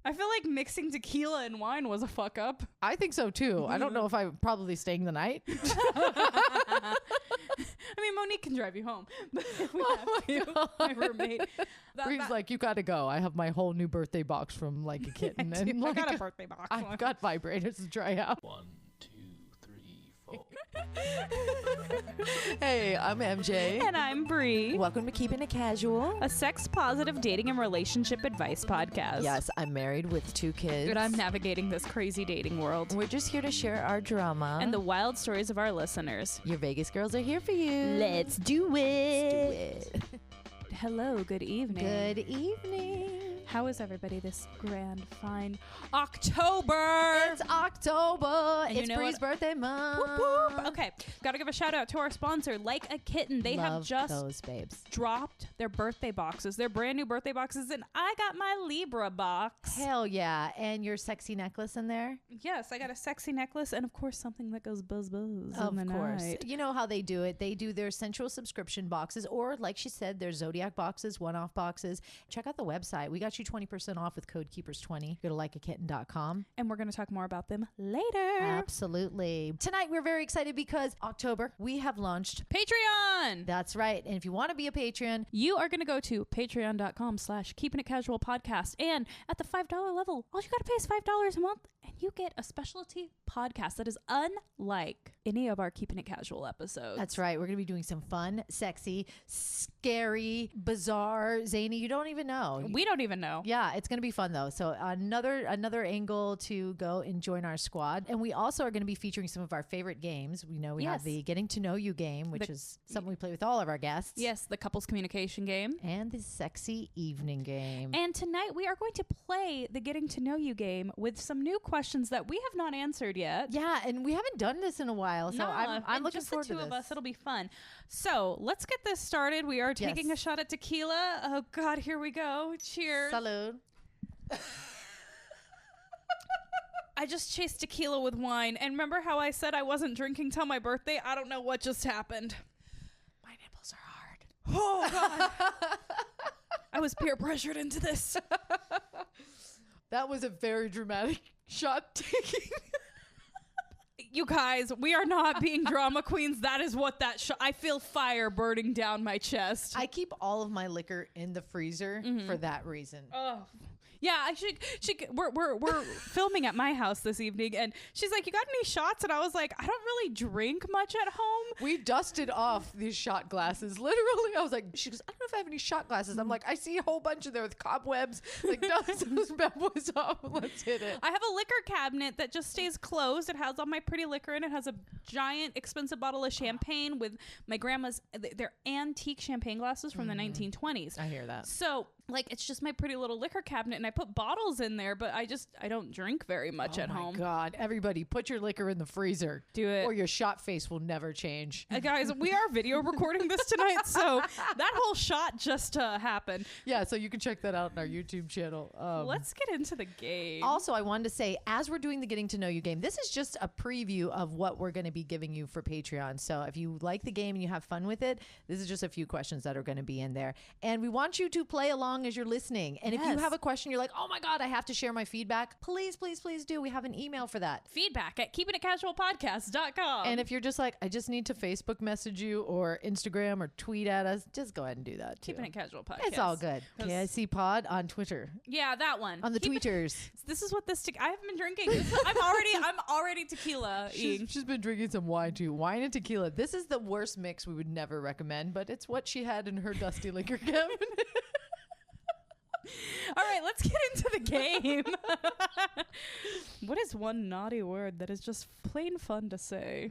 I feel like mixing tequila and wine was a fuck up. I think so too. I don't know if I'm probably staying the night. I mean, Monique can drive you home, but if we have to, my roommate. Bree's like, you got to go. I have my whole new birthday box from like a kitten. I like, got a birthday box. I've got vibrators to try out. 1, 2, 3, 4. Hey, I'm MJ. And I'm Bree. Welcome to Keeping It Casual. A sex-positive dating and relationship advice podcast. Yes, I'm married with 2 kids. And I'm navigating this crazy dating world. We're just here to share our drama. And the wild stories of our listeners. Your Vegas girls are here for you. Let's do it. Hello, good evening. Good evening. How is everybody this grand, fine October? It's October. And you It's know Bree's what? birthday month. Whoop, whoop. Okay, gotta give a shout out to our sponsor, Like a Kitten. They Love have just those babes. dropped their birthday boxes, their brand new birthday boxes, and I got my Libra box. Hell yeah. And your sexy necklace in there? Yes, I got a sexy necklace and of course something that goes buzz buzz Of in the course. night. You know how they do it. They do their sensual subscription boxes, or like she said, their Zodiac boxes, one-off boxes. Check out the website. We got you 20% off with code KEEPERS20. Go to likeakitten.com. And we're going to talk more about them later. Absolutely. Tonight, we're very excited because October, we have launched. Patreon! That's right. And if you want to be a patron, You are going to go to patreon.com/keeping it casual podcast. And at the $5 level, all you got to pay is $5 a month. And you get a specialty podcast that is unlike any of our Keeping It Casual episodes. that's right. We're going to be doing some fun, sexy, scary, bizarre, zany. You don't even know. We don't even know. Yeah, it's going to be fun though. So another angle to go and join our squad. And we also are going to be featuring some of our favorite games. We know we have Yes. the Getting to Know You game, which is something we play with all of our guests. Yes, the couples communication game. And the Sexy Evening game. And tonight we are going to play the Getting to Know You game with some new questions that we have not answered yet. Yeah, and we haven't done this in a while, so I'm and looking just forward the two to this. of us. It'll be fun. So let's get this started. We are taking Yes. a shot at tequila. Oh God, here we go. Cheers. Salud. I just chased tequila with wine. And remember how I said I wasn't drinking till my birthday? I don't know what just happened. My nipples are hard. Oh God. I was peer pressured into this. That was a very dramatic shot taking. You guys, we are not being drama queens. That is what I feel fire burning down my chest. I keep all of my liquor in the freezer for that reason. Oh, yeah. I should. We're filming at my house this evening, and she's like, "You got any shots?" And I was like, "I don't really drink much at home." We dusted off these shot glasses. Literally, I was like, she goes, I don't know if I have any shot glasses. I'm like, I see a whole bunch of there with cobwebs. Like, dust those bad boys off. Let's hit it. I have a liquor cabinet that just stays closed. It has all my pretty liquor in it. It has a giant, expensive bottle of champagne with my grandma's. They're antique champagne glasses from the 1920s. I hear that. So, like, it's just my pretty little liquor cabinet, and I put bottles in there, but I don't drink very much at home. Oh my God. Everybody, put your liquor in the freezer. Do it. Or your shot face will never change. Guys, we are video recording this tonight, so that whole shot just happened. Yeah, so you can check that out on our YouTube channel. Let's get into the game. Also, I wanted to say, as we're doing the Getting to Know You game, this is just a preview of what we're going to be giving you for Patreon. So if you like the game and you have fun with it, this is just a few questions that are going to be in there. And we want you to play along as you're listening. And if you Yes. have a question, you're like, oh my God, I have to share my feedback. Please, please, please do. We have an email for that. Feedback at keepingitcasualpodcast.com. And if you're just like, I just need to Facebook message you or Instagram or tweet at us, just go ahead and do that too. Keeping It Casual Podcast. It's all good. KIC Pod on Twitter. Yeah, that one. On the tweeters. This is what this. I haven't been drinking. I'm already tequila eating. She's been drinking some wine too. Wine and tequila. This is the worst mix we would never recommend, but it's what she had in her dusty liquor cabinet. All right, let's get into the game. What is one naughty word that is just plain fun to say?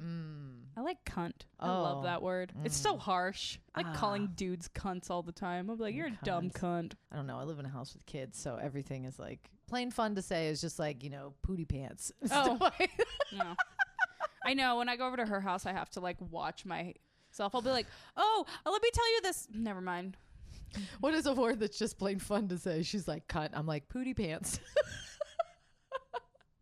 I like cunt. I love that word. It's so harsh. I like calling dudes cunts all the time. I'm like, you're a dumb cunt. I don't know. I live in a house with kids, so everything is like plain fun to say is just like, pooty pants. Oh, no. I know. When I go over to her house, I have to like watch myself. I'll be like, oh, let me tell you this. Never mind. What is a word that's just plain fun to say? She's like, cunt. I'm like, pooty pants.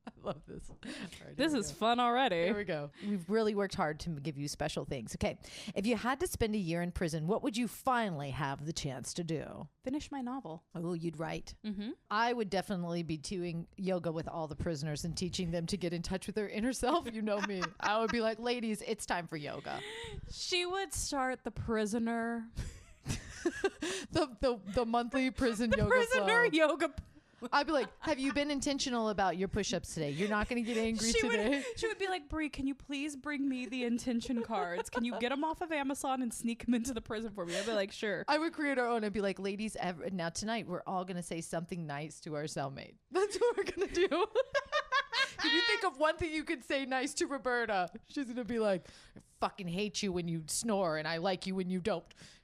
I Love this. All right, This is fun already. Here we go. We've really worked hard to give you special things. Okay. If you had to spend a year in prison, what would you finally have the chance to do? Finish my novel. Oh, you'd write. Mm-hmm. I would definitely be doing yoga with all the prisoners and teaching them to get in touch with their inner self. You know me. I would be like, ladies, it's time for yoga. She would start the prisoner. the monthly prison yoga Prisoner club. yoga. I'd be like, have you been intentional about your push-ups today? You're not going to get angry today. She would be like, Bree, can you please bring me the intention cards? Can you get them off of Amazon and sneak them into the prison for me? I'd be like, sure. I would create our own. I'd be like, ladies, now tonight we're all going to say something nice to our cellmate. That's what we're going to do. If you think of one thing you could say nice to Roberta, she's going to be like, I fucking hate you when you snore and I like you when you don't.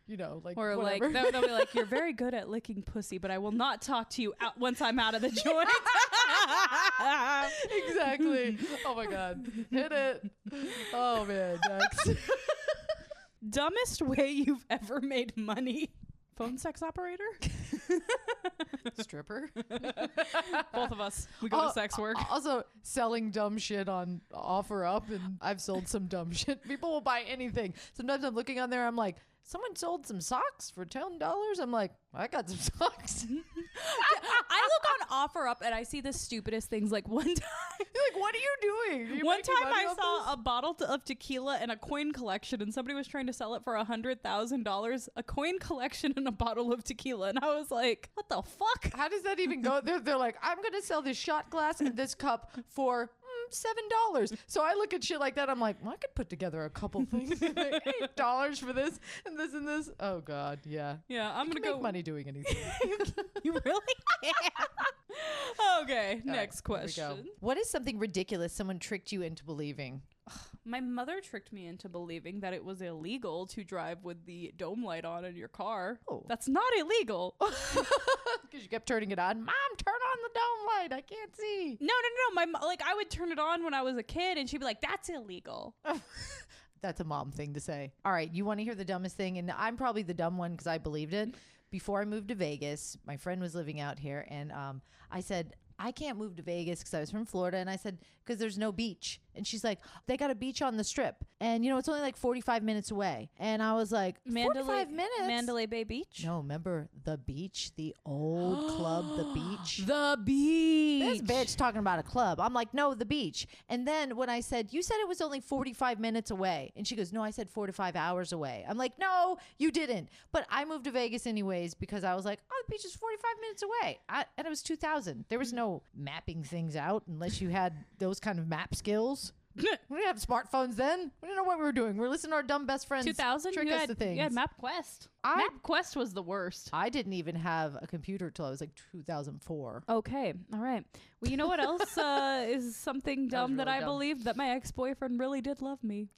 You know, like, Or whatever. like, they'll be like, you're very good at licking pussy, but I will not talk to you once I'm out of the joint. Exactly. Oh my God. Hit it. Oh man. Next. Dumbest way you've ever made money. Phone sex operator? Stripper. Both of us. We go to sex work. Also, selling dumb shit on OfferUp, and I've sold some dumb shit. People will buy anything. Sometimes I'm looking on there, I'm like, someone sold some socks for $10. I'm like, I got some socks. I look on OfferUp and I see the stupidest things. Like one time, You're like, what are you doing? Are you one making time money I off saw this? a bottle of tequila and a coin collection, and somebody was trying to sell it for $100,000. A coin collection and a bottle of tequila, and I was like, what the fuck? How does that even go? They're like, I'm going to sell this shot glass and this cup for $7. So I look at shit like that. I'm like, well, I could put together a couple things. Like, $8 for this and this and this. Oh God, yeah. Yeah, I'm gonna Make go. money doing anything. You really? Okay, next All right, here we go. question. What is something ridiculous someone tricked you into believing? My mother tricked me into believing that it was illegal to drive with the dome light on in your car. Oh. That's not illegal. Because you kept turning it on. Mom, turn on the dome light. I can't see. No. Like I would turn it on when I was a kid, and she'd be like, "That's illegal." That's a mom thing to say. All right, you want to hear the dumbest thing? And I'm probably the dumb one because I believed it. Before I moved to Vegas, my friend was living out here, and I said, I can't move to Vegas because I was from Florida. And I said, because there's no beach. And she's like, they got a beach on the Strip. And, you know, it's only like 45 minutes away. And I was like, 45 minutes? Mandalay Bay Beach. No, remember the beach, the old club, the beach. The beach. This bitch talking about a club. I'm like, no, the beach. And then when I said, you said it was only 45 minutes away. And she goes, no, I said 4 to 5 hours away. I'm like, no, you didn't. But I moved to Vegas anyways because I was like, oh, the beach is 45 minutes away. And it was 2000. There was no mapping things out unless you had those kind of map skills. We didn't have smartphones then. We didn't know what we were doing. We were listening to our dumb best friends 2000. trick us to things. You had MapQuest. I- MapQuest was the worst. I didn't even have a computer till I was like 2004. Okay, all right. Well, you know what else is something dumb that really I dumb. believed? That my ex-boyfriend really did love me.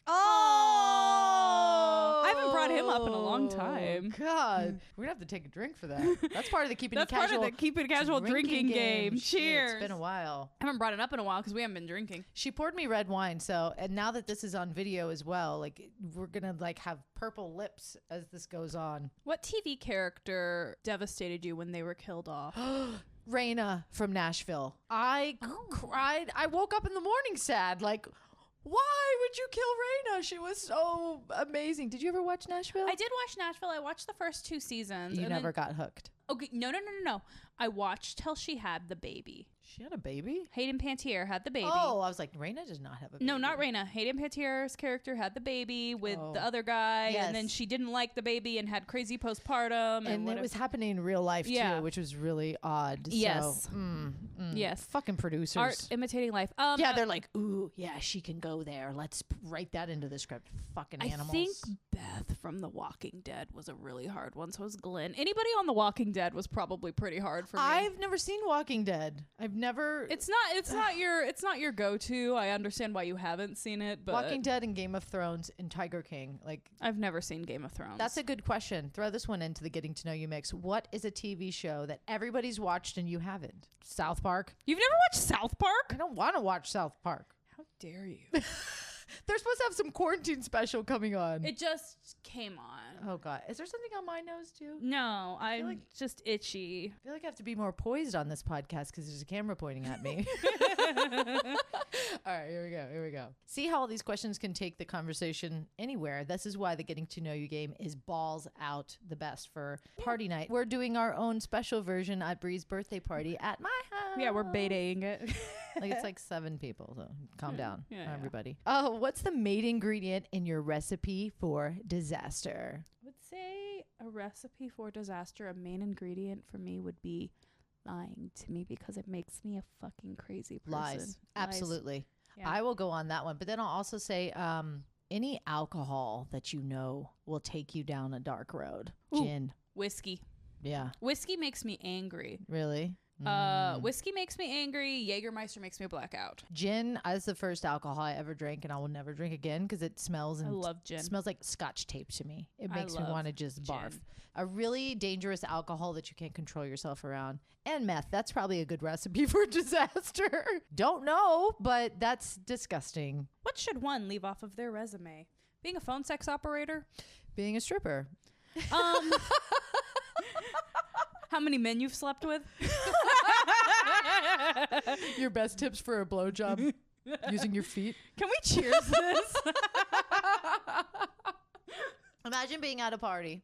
Oh! I haven't brought him up in a long time. God, we're gonna have to take a drink for that. That's part of the keeping That's it part casual. of the keep it casual drinking game. Shit, Cheers. It's been a while. I haven't brought it up in a while because we haven't been drinking. She poured me red wine, so and now that this is on video as well, like we're gonna like have purple lips as this goes on. What TV character devastated you when they were killed off? Raina from Nashville. I cried. I woke up in the morning sad. Like, why would you kill Raina? She was so amazing. Did you ever watch Nashville? I did watch Nashville. I watched the first 2 seasons. You and never then, got hooked. Okay, no. I watched till she had the baby. She had a baby? Hayden Panettiere had the baby. Oh, I was like, Raina does not have a baby. No, not Raina. Hayden Panettiere's character had the baby with Oh. the other guy, and then Yes. she didn't like the baby and had crazy postpartum. And it whatever. was happening in real life Yeah. too, which was really odd. Yes. So, Yes. Fucking producers. Art imitating life. Yeah, they're like, ooh, yeah, she can go there. Let's write that into the script. Fucking animals. I think Beth from The Walking Dead was a really hard one. So was Glenn. Anybody on The Walking Dead was probably pretty hard for me. I've never seen Walking Dead. I've never. It's not your go-to. I understand why you haven't seen it, but Walking Dead and Game of Thrones and Tiger King. Like, I've never seen Game of Thrones. that's a good question. Throw this one into the Getting to Know You mix. What is a TV show that everybody's watched and you haven't? South Park. You've never watched South Park? I don't want to watch South Park. How dare you? They're supposed to have some quarantine special coming on. It just came on. Oh God, is there something on my nose too? No, I'm like- just itchy. I feel like I have to be more poised on this podcast because there's a camera pointing at me. All right, here we go. Here we go. See how all these questions can take the conversation anywhere. This is why the Getting to Know You game is balls out the best for party night. We're doing our own special version at Bree's birthday party at my house. Yeah, we're betaing it. Like it's like 7 people, so calm down, yeah. everybody. Oh, what's the main ingredient in your recipe for disaster? I would say a recipe for disaster, a main ingredient for me would be lying to me because it makes me a fucking crazy person. Lies. Absolutely. Yeah. I will go on that one. But then I'll also say any alcohol that you know will take you down a dark road. Ooh. Gin. Whiskey. Yeah. Whiskey makes me angry. Really? Whiskey makes me angry. Jägermeister makes me black out. Gin is the first alcohol I ever drank, and I will never drink again because it smells. I And love gin. smells like Scotch tape to me. It I makes me love want to just barf. gin. A really dangerous alcohol that you can't control yourself around. And meth. That's probably a good recipe for disaster. Don't know, but that's disgusting. What should one leave off of their resume? Being a phone sex operator? Being a stripper. How many men you've slept with? Your best tips for a blowjob using your feet. Can we cheers this? Imagine being at a party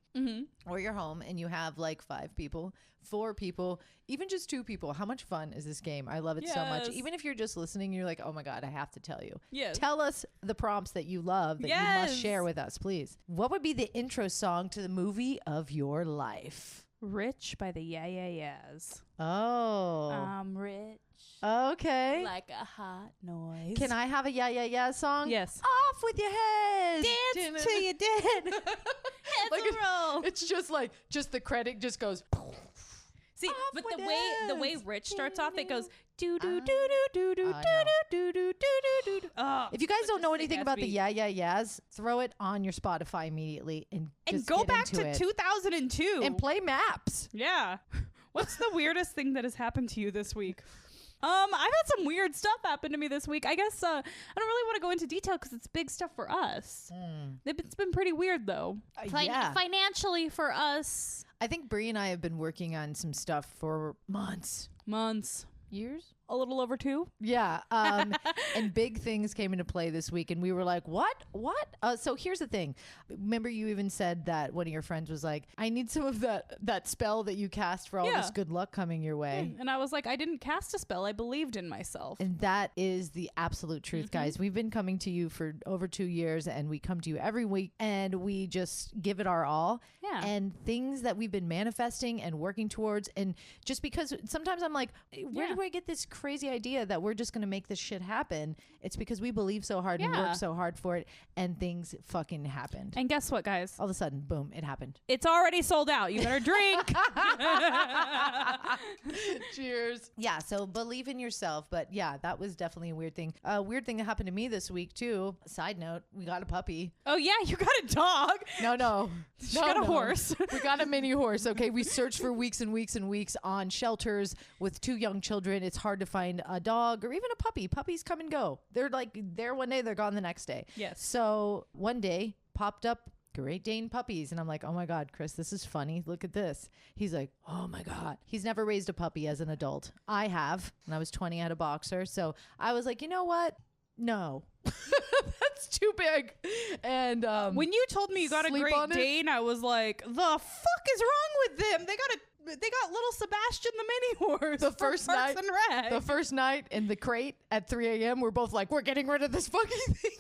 or you're home and you have like 5 people, 4 people, even just 2 people. How much fun is this game? I love it so much. Yes. Even if you're just listening, you're like, oh my God, I have to tell you. Yes. Tell us the prompts that you love that you must Yes. share with us, please. What would be the intro song to the movie of your life? Rich by the Yeah Yeah Yeahs. Oh. I'm rich. Okay. Like a hot noise. Can I have a Yeah Yeah Yeah song? Yes. Off with your head. Dance till you're dead. Heads Like a roll. It's just like, just the credit just goes. See, Off but with the way us. Rich starts off, it goes do do do do do do I do do do do do. Oh, If you guys don't know just anything big-ass about the beat. Yeah Yeah Yeahs, throw it on your Spotify immediately and just go get back into to it. 2002 And play maps. Yeah. What's the weirdest thing that has happened to you this week? I've had some weird stuff happen to me this week. I guess I don't really want to go into detail because it's big stuff for us. It's been pretty weird though. Yeah. Financially for us, I think Bree and I have been working on some stuff for months. Years? a little over 2. Yeah. And big things came into play this week. And we were like, what? So here's the thing. Remember you even said that one of your friends was like, I need some of that spell that you cast for all Yeah. this good luck coming your way. And I was like, I didn't cast a spell. I believed in myself. And that is the absolute truth, guys. We've been coming to you for over 2 years, and we come to you every week, and we just give it our all. Yeah. And things that we've been manifesting and working towards, and just because sometimes I'm like, where do I get this crazy idea that we're just going to make this shit happen? It's because we believe so hard and Yeah. work so hard for it, and things fucking happened. And guess what, guys? All of a sudden, boom, it happened. It's already sold out. You better drink. Cheers. Yeah, so believe in yourself. But yeah, that was definitely a weird thing. A weird thing that happened to me this week, too. Side note, we got a puppy. Oh, yeah, you got a dog. No. She got a horse. We got a mini horse. Okay. We searched for weeks and weeks and weeks on shelters with 2 young children. It's hard to find a dog or even a puppy. Puppies come and go. They're like there one day, they're gone the next day. Yes. So one day popped up Great Dane puppies. And I'm like, oh my God, Chris, this is funny. Look at this. He's like, oh my God. He's never raised a puppy as an adult. I have. When I was 20, I had a boxer. So I was like, you know what? No. That's too big. And When you told me you got a Sleep Great on it? Dane, I was like, the fuck is wrong with them? They got little Sebastian the mini horse. The from first Parks night- and Rec. the first night in the crate at 3 a.m., we're both like, we're getting rid of this fucking thing.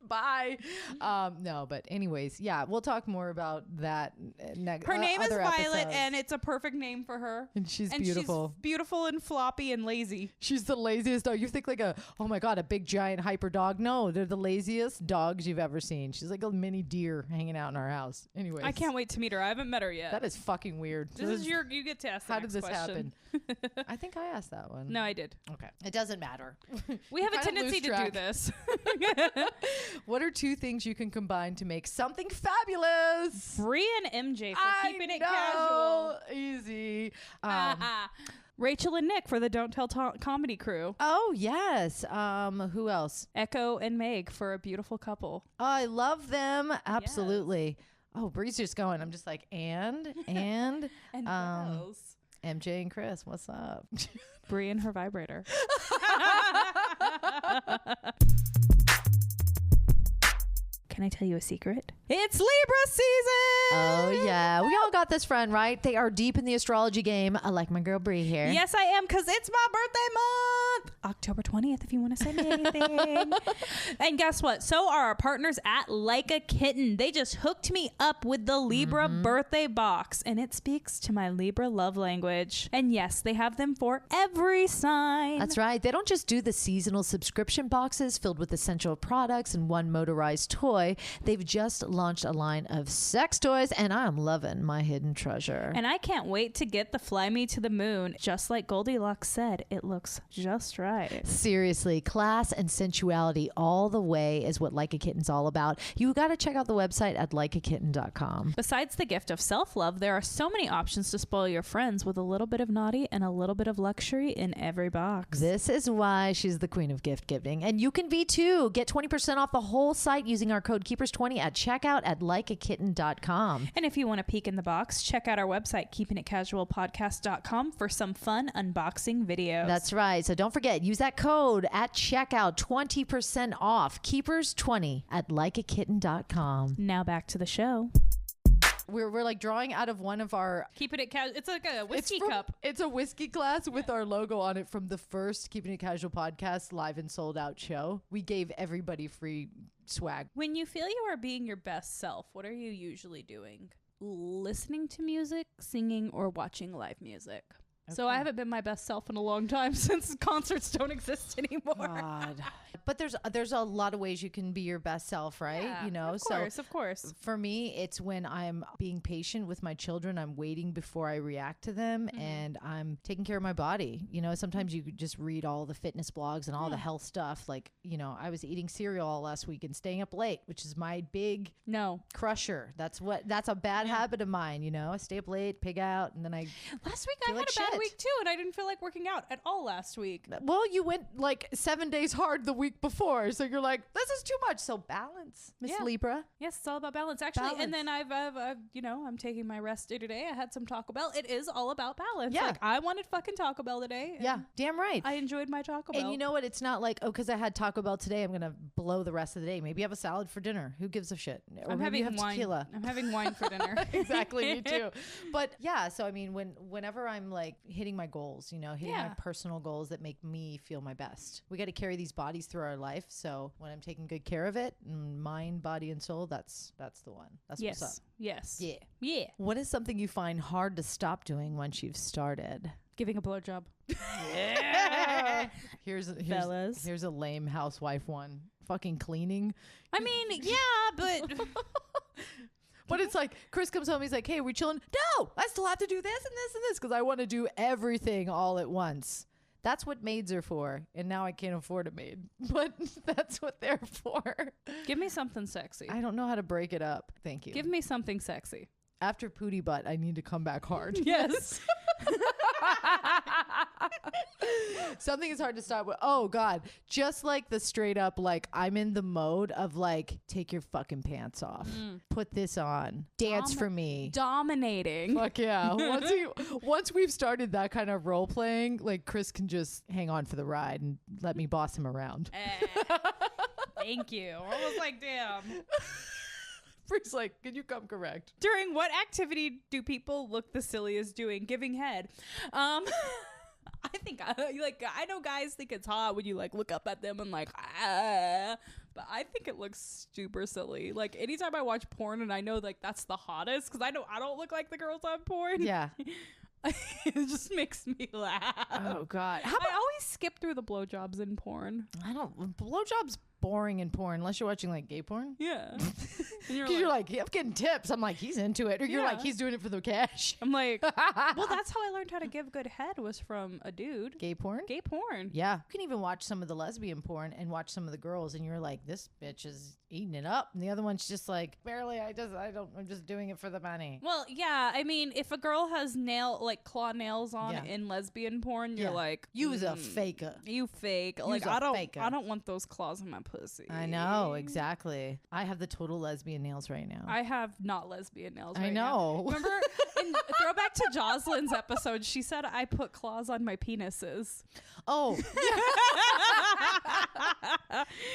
Bye. No, but anyways, yeah, we'll talk more about that next. Her name is other Violet, episodes. and it's a perfect name for her. And she's And beautiful. she's beautiful and floppy and lazy. She's the laziest dog. You think like oh my God, a big giant hyper dog. No, they're the laziest dogs you've ever seen. She's like a mini deer hanging out in our house. Anyways. I can't wait to meet her. I haven't met her yet. That is fucking weird. This is you get to ask the How did next this question. happen? I think I asked that one. No, I did. Okay. It doesn't matter. We have a kind of tendency lose to do track. this. What are 2 things you can combine to make something fabulous? Bree and MJ for keeping it know. casual. Easy. Rachel and Nick for the Don't Tell comedy crew. Oh, yes. Who else? Echo and Meg for A Beautiful Couple. Oh, I love them. Absolutely. Yes. Oh, Bree's just going. I'm just like, and and what else? MJ and Chris, what's up? Bree and her vibrator. Can I tell you a secret? It's Libra season! Oh, yeah. We all got this friend, right? They are deep in the astrology game. I like my girl Bree here. Yes, I am, because it's my birthday month. October 20th, if you want to send me anything. And guess what? So are our partners at Like a Kitten. They just hooked me up with the Libra birthday box, and it speaks to my Libra love language. And yes, they have them for every sign. That's right. They don't just do the seasonal subscription boxes filled with essential products and one motorized toy. They've just launched a line of sex toys, and I'm loving my hidden treasure. And I can't wait to get the Fly Me to the Moon. Just like Goldilocks said, it looks just right. Seriously, class and sensuality all the way is what Like a Kitten's all about. You got to check out the website at likeakitten.com. Besides the gift of self-love, there are so many options to spoil your friends with a little bit of naughty and a little bit of luxury in every box. This is why she's the queen of gift giving. And you can be too. Get 20% off the whole site using our code Keepers20 at checkout at likeakitten.com. And if you want to peek in the box, check out our website, keepingitcasualpodcast.com, for some fun unboxing videos. That's right. So don't forget, use that code at checkout, 20% off. Keepers20 at likeakitten.com. Now back to the show. We're like drawing out of one of our Keeping It Casual. It's like a whiskey cup. It's a whiskey glass with our logo on it from the first Keeping It Casual podcast live and sold out show. We gave everybody free swag. When you feel you are being your best self, what are you usually doing? Listening to music, singing, or watching live music? Okay. So I haven't been my best self in a long time since concerts don't exist anymore. God. But there's a lot of ways you can be your best self, right? Yeah, you know, of course. For me, it's when I'm being patient with my children. I'm waiting before I react to them, and I'm taking care of my body. You know, sometimes you just read all the fitness blogs and all the health stuff. Like, you know, I was eating cereal all last week and staying up late, which is my big crusher. That's a bad habit of mine. You know, I stay up late, pig out, and then last week I had a bad week too, and I didn't feel like working out at all last week. Well, you went like 7 days hard the week before, so you're like, this is too much. So balance, Miss Libra. Yes, it's all about balance, actually. And then I've you know, I'm taking my rest day today. I had some Taco Bell. It is all about balance. Yeah, like, I wanted fucking Taco Bell today. Yeah, damn right. I enjoyed my Taco Bell. And you know what? It's not like, oh, because I had Taco Bell today, I'm gonna blow the rest of the day. Maybe have a salad for dinner. Who gives a shit? Or I'm having wine. Tequila. I'm having wine for dinner. Exactly, me too. But yeah, so I mean, whenever I'm like hitting my goals, you know, hitting my personal goals that make me feel my best. We got to carry these bodies through our life. So when I'm taking good care of it, mind, body, and soul, that's the one. That's what's up. Yes. Yeah. Yeah. What is something you find hard to stop doing once you've started? Giving a blowjob. Yeah. Here's Fellas. Here's a lame housewife one. Fucking cleaning. I mean, yeah, but But it's like, Chris comes home, he's like, hey, we chilling? No, I still have to do this and this and this because I want to do everything all at once. That's what maids are for. And now I can't afford a maid. But that's what they're for. Give me something sexy. I don't know how to break it up. Thank you. Give me something sexy. After Pootie Butt, I need to come back hard. Yes. Something is hard to stop with. Oh God. Just like the straight up, like, I'm in the mode of like, take your fucking pants off. Put this on. Dance for me. Dominating. Fuck yeah. Once we've started that kind of role playing, like, Chris can just hang on for the ride and let me boss him around. Thank you. I was like, damn. Bree's like, can you come correct? During what activity do people look the silliest doing? Giving head. I think I know guys think it's hot when you like look up at them and like, but I think it looks super silly. Like anytime I watch porn and I know like that's the hottest because I don't look like the girls on porn. Yeah. It just makes me laugh. Oh God. I always skip through the blowjobs in porn. Blowjobs boring in porn unless you're watching like gay porn. Yeah. And Because you're like, I'm getting tips. I'm like, he's into it. Or you're like, he's doing it for the cash. I'm like, well, that's how I learned how to give good head was from a dude. Gay porn? Gay porn. Yeah. You can even watch some of the lesbian porn and watch some of the girls, and you're like, this bitch is eating it up. And the other one's just like, barely, I'm just doing it for the money. Well, yeah. I mean, if a girl has claw nails on in lesbian porn, you're like, you's a faker. You fake. Like, I don't want those claws in my pussy. I know, exactly. I have the total lesbian nails right now. I have not lesbian nails right I now. know. Remember, in throwback to Jocelyn's episode, she said I put claws on my penises. Oh.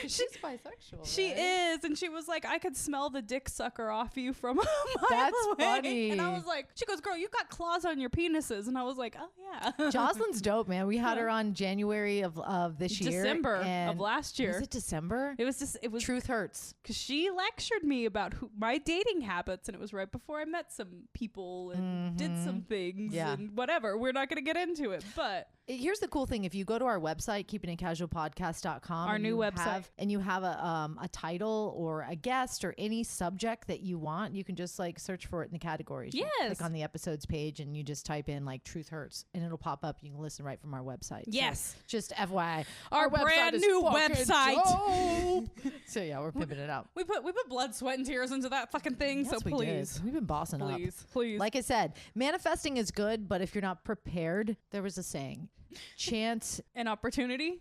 She's bisexual. She is. And she was like, I could smell the dick sucker off you from a mile That's away. funny. And I was like, she goes, girl, you got claws on your penises. And I was like, oh, yeah. Jocelyn's dope, man. We had her on January of this year. December of last year. Was it December? It was Truth Hurts. because she lectured me about my dating habits, and it was right before I met some people and did some things and whatever. We're not going to get into it, but Here's the cool thing. If you go to our website, keepingitcasualpodcast.com, our new website, and you have a title or a guest or any subject that you want, you can just like search for it in the categories. You click on the episodes page and you just type in like Truth Hurts and it'll pop up. You can listen right from our website. Yes. So just FYI, our brand new website. So yeah, we're pimping it out. We put blood, sweat, and tears into that fucking thing. Yes, so please, we've been bossing up. Please. Like I said, manifesting is good, but if you're not prepared, there was a saying. Chance and opportunity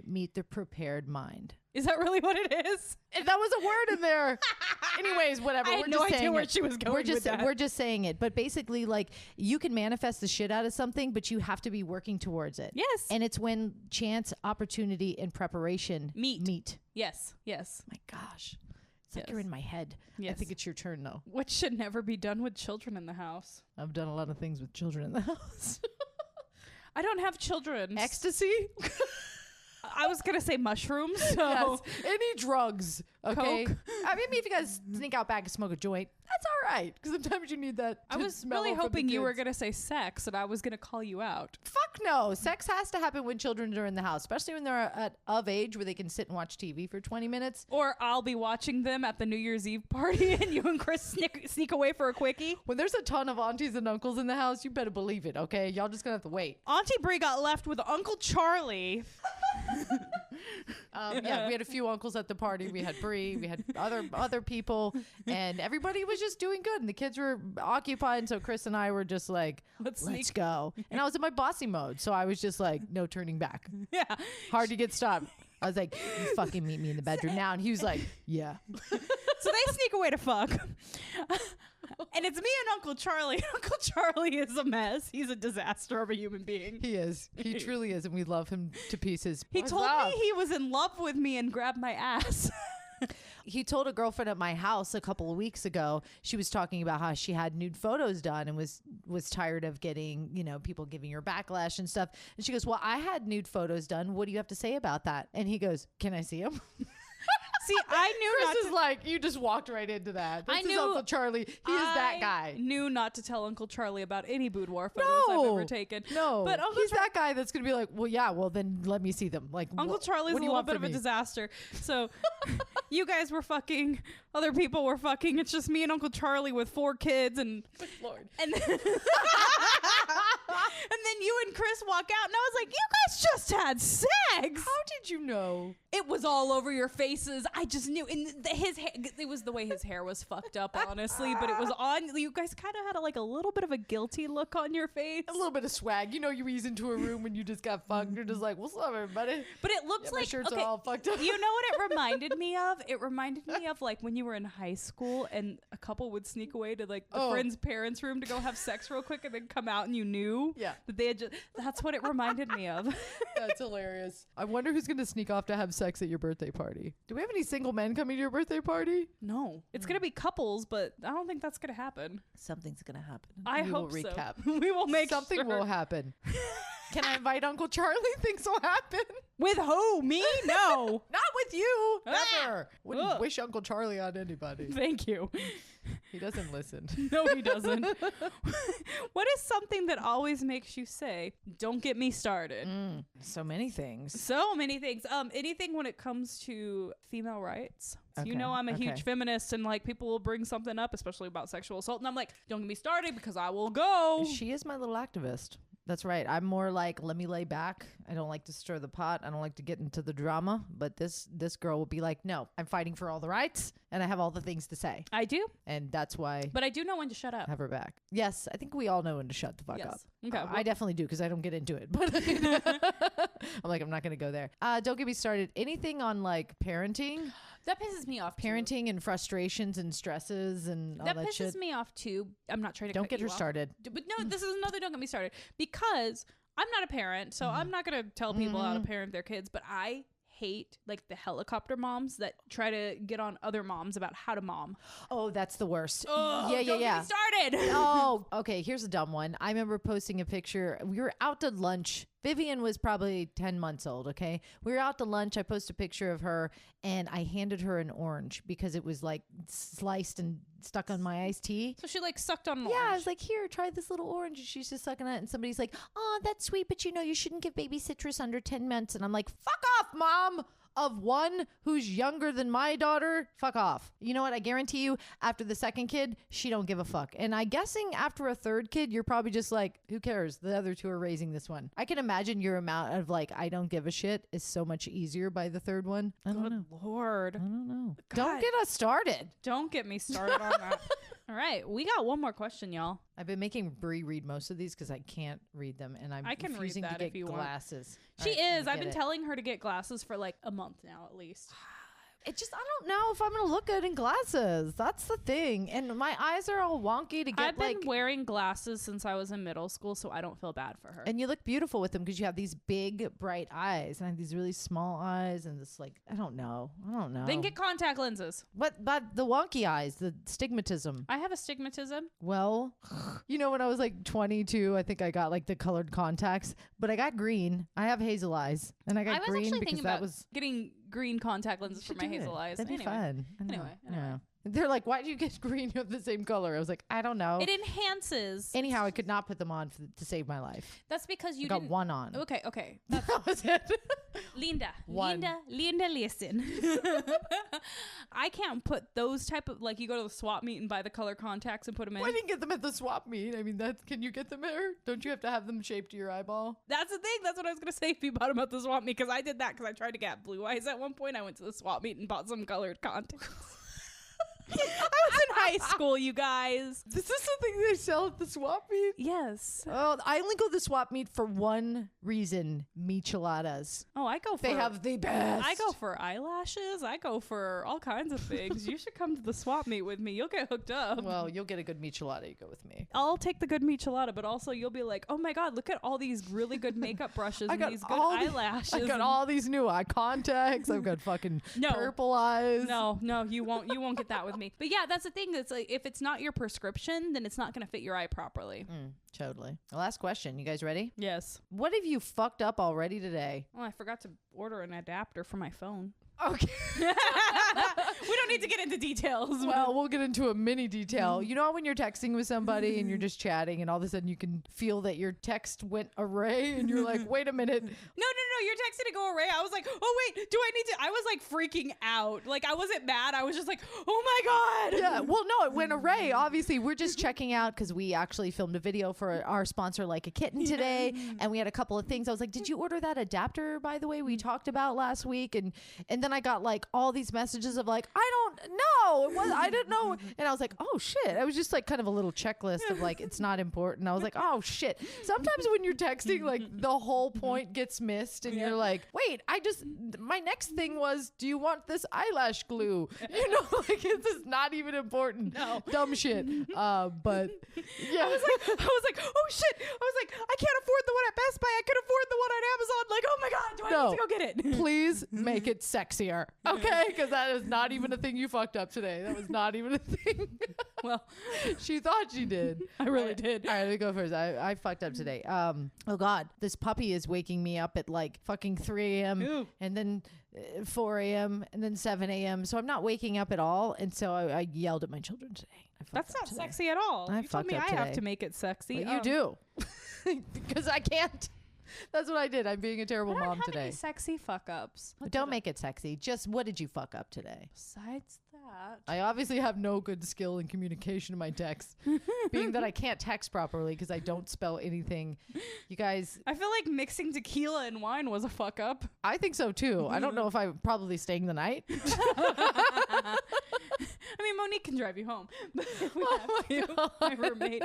meet the prepared mind. Is that really what it is? That was a word in there. Anyways, whatever. I had no idea where she was going with that. We're just saying it. But basically, like, you can manifest the shit out of something, but you have to be working towards it. Yes. And it's when chance, opportunity, and preparation meet. Yes. My gosh. It's like you're in my head. Yes. I think it's your turn, though. What should never be done with children in the house? I've done a lot of things with children in the house. I don't have children. Ecstasy? I was going to say mushrooms. So. Yes. Any drugs. Okay. Coke. I mean, if you guys sneak out back and smoke a joint, that's all right. Because sometimes you need that. I was really hoping you were going to say sex and I was going to call you out. Fuck no. Sex has to happen when children are in the house, especially when they're of age where they can sit and watch TV for 20 minutes. Or I'll be watching them at the New Year's Eve party and you and Chris sneak away for a quickie. When there's a ton of aunties and uncles in the house, you better believe it, okay? Y'all just gonna have to wait. Auntie Bree got left with Uncle Charlie. Yeah, we had a few uncles at the party. We had Bree, we had other people, and everybody was just doing good. And the kids were occupied, and so Chris and I were just like, let's go. And I was in my bossy mode, so I was just like, no turning back. Yeah. Hard to get stopped. I was like, you fucking meet me in the bedroom now. And he was like, yeah. So they sneak away to fuck. And it's me and Uncle Charlie. Uncle Charlie is a mess. He's a disaster of a human being. He is. He truly is. And we love him to pieces. He told me he was in love with me and grabbed my ass. He told a girlfriend at my house a couple of weeks ago, she was talking about how she had nude photos done and was tired of getting, people giving her backlash and stuff. And she goes, well, I had nude photos done. What do you have to say about that? And he goes, can I see them? See, I knew Chris is like, you just walked right into that. This is Uncle Charlie. He is that guy. Knew not to tell Uncle Charlie about any boudoir photos I've ever taken. No, but he's that guy that's going to be like, well, yeah, well, then let me see them. Like, Uncle Charlie's a little bit of a disaster. So you guys were fucking. Other people were fucking. It's just me and Uncle Charlie with 4 kids. And good Lord. And then, and then you and Chris walk out. And I was like, you guys just had sex. How did you know? It was all over your faces. I just knew. And his hair, it was the way his hair was fucked up, honestly. But it was on. You guys kind of had a little bit of a guilty look on your face. A little bit of swag. You ease into a room when you just got fucked. You're just like, what's up, everybody? But it looks like my shirts are all fucked up. You know what it reminded me of? It reminded me of like when you were in high school and a couple would sneak away to like the friend's parents' room to go have sex real quick and then come out and you knew that they had just. That's what it reminded me of. That's hilarious. I wonder who's going to sneak off to have sex at your birthday party. Do we have any single men coming to your birthday party? No. It's going to be couples, but I don't think that's going to happen. Something's going to happen. I hope will recap. So. We will make something will happen. Can I invite Uncle Charlie? Things will happen. With who? Me? No. Not with you. Never. Wouldn't wish Uncle Charlie on anybody. Thank you. He doesn't listen. No, he doesn't. What is something that always makes you say, don't get me started? So many things. So many things. Anything when it comes to female rights. Okay, You know I'm a okay. huge feminist, and like people will bring something up, especially about sexual assault, and I'm like, don't get me started because I will go. She is my little activist. That's right. I'm more like, let me lay back. I don't like to stir the pot. I don't like to get into the drama. But this girl will be like, no, I'm fighting for all the rights, and I have all the things to say. I do, And that's why but I do know when to shut I up. have her back. Yes, I think we all know when to shut the fuck up. Okay. I definitely do because I don't get into it. But I'm like, I'm not going to go there. Don't get me started. Anything on like parenting? That pisses me off. Parenting and frustrations and stresses and all That that pisses shit. me off too. I'm not trying to Don't cut get you her off. started. But no, this is another don't get me started because I'm not a parent, so I'm not going to tell people how to parent their kids, but I hate like the helicopter moms that try to get on other moms about how to mom. Oh, that's the worst. Oh, yeah. Get me started. Oh, okay. Here's a dumb one. I remember posting a picture. We were out to lunch. Vivian was probably 10 months old. Okay. We were out to lunch. I posted a picture of her and I handed her an orange because it was like sliced and stuck on my iced tea. So she like sucked on an Yeah, I orange. was like, here, try this little orange. And she's just sucking on it. And somebody's like, oh, that's sweet. But you know, you shouldn't give baby citrus under 10 months. And I'm like, fuck off, mom. Of one who's younger than my daughter, fuck off. You know what? I guarantee you, after the second kid, she don't give a fuck. And I'm guessing after a third kid, you're probably just like, who cares? The other two are raising this one. I can imagine your amount of like, I don't give a shit is so much easier by the third one. I don't know. Lord. I don't know. God. Don't get us started. Don't get me started on that. All right. We got one more question, y'all. I've been making Bree read most of these because I can't read them, and I'm I can read refusing that to if get you want. glasses. She All right, is. I I've been get it. telling her to get glasses for like a month now, at least. It just, I don't know if I'm gonna look good in glasses. That's the thing, and my eyes are all wonky to get I've been like. wearing glasses since I was in middle school, so I don't feel bad for her. And you look beautiful with them because you have these big, bright eyes, and I have these really small eyes, and this like, I don't know. Then get contact lenses. But the wonky eyes, the stigmatism. I have astigmatism. Well, you know, when I was like 22, I think I got like the colored contacts, but I got green. I have hazel eyes, and I got I was green actually because thinking that about was getting green contact lenses for should my do hazel it. eyes. That'd be fun. I know. Anyway. Yeah. They're like, why do you get green? You have the same color. I was like, I don't know. It enhances. Anyhow, I could not put them on to save my life. That's because you I got didn't. one on. Okay. That was it. Linda, One. listen. I can't put those type of, like, you go to the swap meet and buy the color contacts and put them in. Why didn't get them at the swap meet? I mean, can you get them there? Don't you have to have them shaped to your eyeball? That's the thing. That's what I was going to say if you bought them at the swap meet, because I did that because I tried to get blue eyes at one point. I went to the swap meet and bought some colored contacts. I was in high school, you guys. This is something they sell at the swap meet? Yes. Oh, I only go to the swap meet for one reason. Micheladas. Oh, I go for. They have the best. I go for eyelashes. I go for all kinds of things. You should come to the swap meet with me. You'll get hooked up. Well, you'll get a good michelada. You go with me. I'll take the good michelada, but also you'll be like, oh my God, look at all these really good makeup brushes and these good eyelashes. I got all these new eye contacts. I've got fucking purple eyes. No, you won't get that with me. But yeah, that's the thing. It's like, if it's not your prescription, then it's not going to fit your eye properly. Totally. Last question. You guys ready? Yes. What have you fucked up already today? Oh, I forgot to order an adapter for my phone. Okay. We don't need to get into details. Well, we'll get into a mini detail. You know how when you're texting with somebody and you're just chatting and all of a sudden you can feel that your text went array and you're like, wait a minute. No, you're texting to go array. I was like, oh wait, do I need to? I was like freaking out. Like, I wasn't mad. I was just like, oh my God. Yeah. Well, no, it went array. Obviously, we're just checking out because we actually filmed a video for our sponsor, Like a Kitten, today. And we had a couple of things. I was like, did you order that adapter, by the way, we talked about last week? And then I got like all these messages of like, I don't know. I didn't know. And I was like, oh shit. I was just like kind of a little checklist of like, it's not important. I was like, oh shit. Sometimes when you're texting, like the whole point gets missed and you're like, wait, my next thing was, do you want this eyelash glue? You know, like this is not even important. No. Dumb shit. But yeah. I was like, oh shit. I was like, I can't afford the one at Best Buy. I could afford the one on Amazon. Like, oh my God, do I No. need to go get it. Please make it sexier, okay? Because that is not even a thing you fucked up today. That was not even a thing. Well, She thought she did. I really did. All right, let me go first. I fucked up today. Oh God, this puppy is waking me up at like fucking 3 a.m. Ooh. and then 4 a.m. and then 7 a.m. So I'm not waking up at all. And so I yelled at my children today. I fucked That's up not today. sexy at all. I You told fucked me up I have today. to make it sexy. Well, you do. Because I can't. That's what I did. I'm being a terrible I don't mom have today. any sexy fuck ups. Don't make it sexy. Just what did you fuck up today? Besides that, I obviously have no good skill in communication in my text, being that I can't text properly because I don't spell anything. You guys, I feel like mixing tequila and wine was a fuck up. I think so too. I don't know if I'm probably staying the night. I mean, Monique can drive you home. But if we Oh have to, my roommate.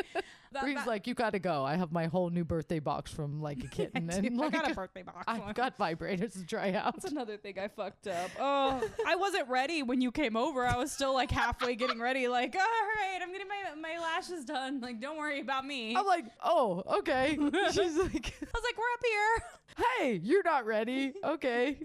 Bree's like, you got to go. I have my whole new birthday box from like a kitten. I And like, got a birthday box. I've got vibrators to try out. That's another thing I fucked up. Oh, I wasn't ready when you came over. I was still like halfway getting ready. Like, all right, I'm getting my lashes done. Like, don't worry about me. I'm like, oh, okay. She's like, I was like, we're up here. hey, you're not ready. Okay.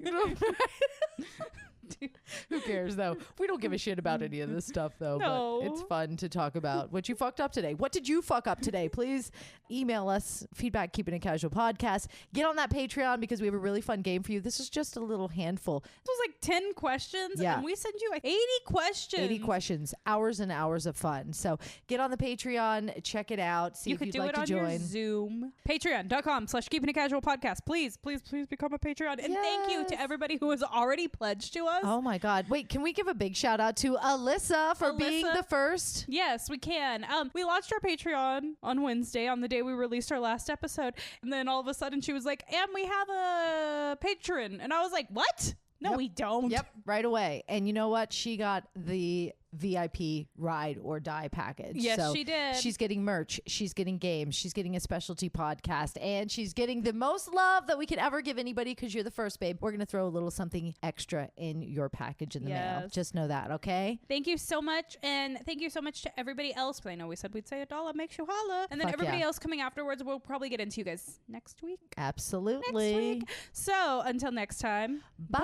Who cares though? We don't give a shit about any of this stuff though. No. But it's fun to talk about what you fucked up today. What did you fuck up today? Please email us feedback, keeping it casual podcast. Get on that Patreon because we have a really fun game for you. This is just a little handful. It was like 10 questions. Yeah. And we sent you 80 questions. 80 questions, hours and hours of fun. So get on the Patreon, check it out, see You if could you'd do like it to on join. your Zoom. Patreon.com/keeping it casual podcast. Please become a Patreon. And thank you to Yes. everybody who has already pledged to us. Oh my God. Wait, can we give a big shout out to Alyssa for being Alyssa. the first? Yes, we can. We launched our Patreon on Wednesday, on the day we released our last episode. And then all of a sudden she was like, and we have a patron. And I was like, what? No, Yep. we don't. Yep, right away. And you know what? She got the VIP ride or die package. Yes, So she did. She's getting merch. She's getting games. She's getting a specialty podcast. And she's getting the most love that we could ever give anybody because you're the first, babe. We're going to throw a little something extra in your package in the mail. Yes. Just know that, okay? Thank you so much. And thank you so much to everybody else. But I know we said we'd say $1 makes you holla. And then Fuck everybody yeah. else coming afterwards, we'll probably get into you guys next week. Absolutely. Next week. So until next time. Bye.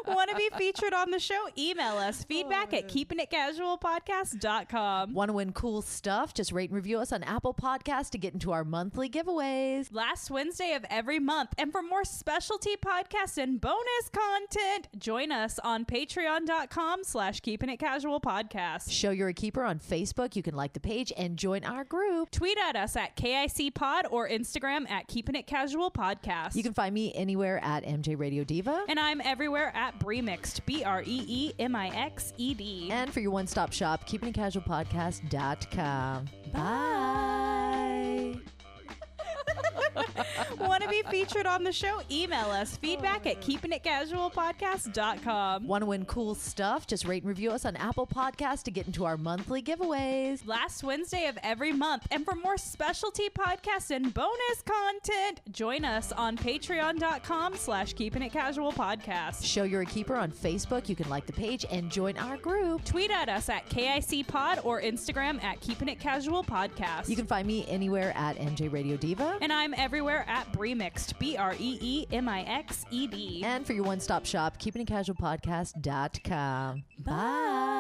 Want to be featured on the show? Email us feedback at keepingitcasualpodcast.com. Want to win cool stuff? Just rate and review us on Apple Podcasts to get into our monthly giveaways. Last Wednesday of every month. And for more specialty podcasts and bonus content, join us on patreon.com/keepingitcasualpodcast. Show you're a keeper on Facebook. You can like the page and join our group. Tweet at us at KICPod or Instagram at keepingitcasualpodcast. You can find me anywhere at MJ Radio Diva. And I'm everywhere at Bree Mixed, BREEMIXED. And for your one-stop shop, keepingitcasualpodcast.com. Bye. Want to be featured on the show? Email us feedback at keepingitcasualpodcast.com. Want to win cool stuff? Just rate and review us on Apple Podcasts to get into our monthly giveaways. Last Wednesday of every month. And for more specialty podcasts and bonus content, join us on patreon.com/keepingitcasualpodcast. Show you're a keeper on Facebook. You can like the page and join our group. Tweet at us at KICPod or Instagram at keepingitcasualpodcast. You can find me anywhere at MJ Radio Diva. And I'm everywhere at Bree Mixed, BREEMIXED. And for your one-stop shop, keepingitcasualpodcast.com. Bye.